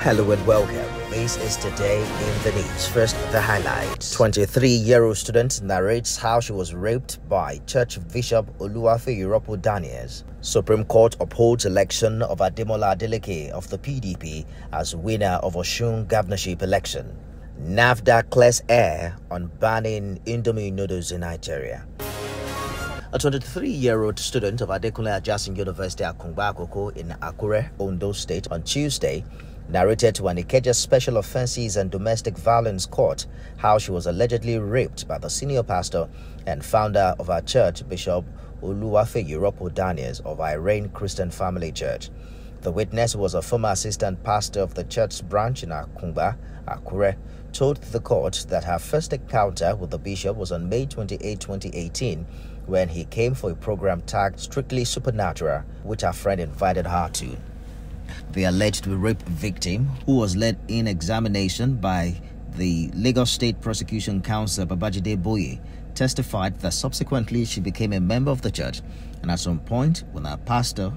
Hello and welcome. This is Today in the News. First, the highlights. 23-year-old student narrates how she was raped by Church Bishop Oluwafemi Daniels. Supreme Court upholds election of Ademola Adeleke of the PDP as winner of Osun governorship election. NAFDAC clears air on banning Indomie noodles in Nigeria. A 23-year-old student of Adekunle Ajasin University Akungba Akoko in Akure, Osun State on Tuesday narrated to an Ikeja Special Offences and Domestic Violence Court how she was allegedly raped by the senior pastor and founder of her church, Bishop Oluwafemi Daniels of Irene Christian Family Church. The witness, who was a former assistant pastor of the church's branch in Akungba, Akure, told the court that her first encounter with the bishop was on May 28, 2018, when he came for a program tagged Strictly Supernatural, which her friend invited her to. The alleged rape victim, who was led in examination by the Lagos State Prosecution Counsel Adegboyega, testified that subsequently she became a member of the church, and at some point when her pastor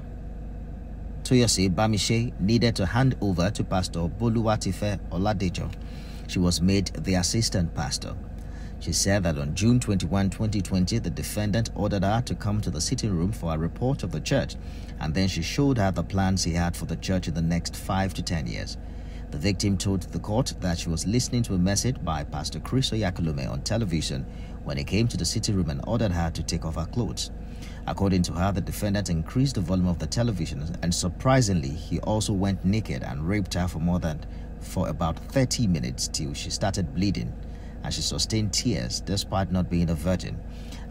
Toyose Bamishe needed to hand over to Pastor Boluwatife Oladejo, she was made the assistant pastor. She said that on June 21, 2020, the defendant ordered her to come to the sitting room for a report of the church, and then she showed her the plans he had for the church in the next 5 to 10 years. The victim told the court that she was listening to a message by Pastor Chris Oyakhilome on television when he came to the sitting room and ordered her to take off her clothes. According to her, the defendant increased the volume of the television, and surprisingly, he also went naked and raped her for about 30 minutes till she started bleeding, and she sustained tears despite not being a virgin,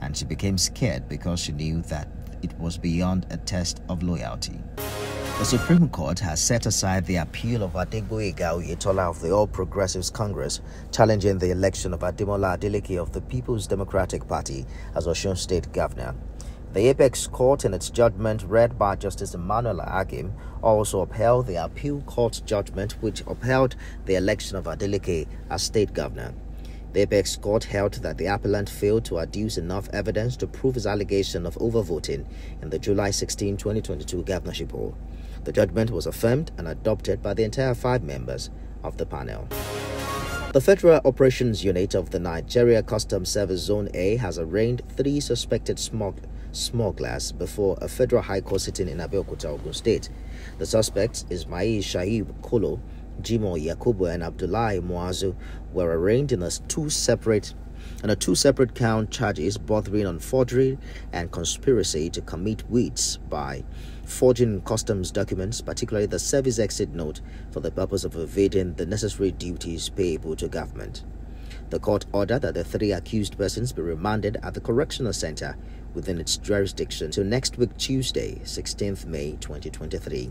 and she became scared because she knew that it was beyond a test of loyalty. The Supreme Court has set aside the appeal of Adegboyega Oyetola of the All Progressives Congress challenging the election of Ademola Adeleke of the People's Democratic Party as Osun State Governor. The Apex Court, in its judgment read by Justice Emmanuel Agim, also upheld the appeal court's judgment which upheld the election of Adeleke as state governor. The Apex Court held that the appellant failed to adduce enough evidence to prove his allegation of overvoting in the July 16, 2022 governorship poll. The judgment was affirmed and adopted by the entire 5 members of the panel. The Federal Operations Unit of the Nigeria Customs Service Zone A has arraigned 3 suspected smugglers before a federal high court sitting in Abeokuta, Osun State. The suspects, Ismail Shaib Kolo, Jimo Yakubu, and Abdullahi Muazu, were arraigned in a two separate count charges bordering on forgery and conspiracy to commit weights by forging customs documents, particularly the service exit note, for the purpose of evading the necessary duties payable to government. The court ordered that the 3 accused persons be remanded at the correctional center within its jurisdiction till next week, Tuesday, 16th May 2023.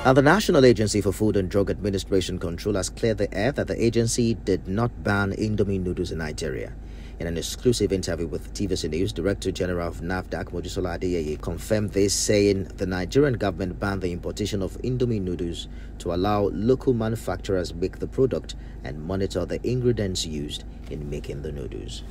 And the National Agency for Food and Drug Administration Control has cleared the air that the agency did not ban Indomie noodles in Nigeria. In an exclusive interview with TVC News, Director General of NAFDAC Mojisola Adeyeye confirmed this, saying the Nigerian government banned the importation of Indomie noodles to allow local manufacturers make the product and monitor the ingredients used in making the noodles.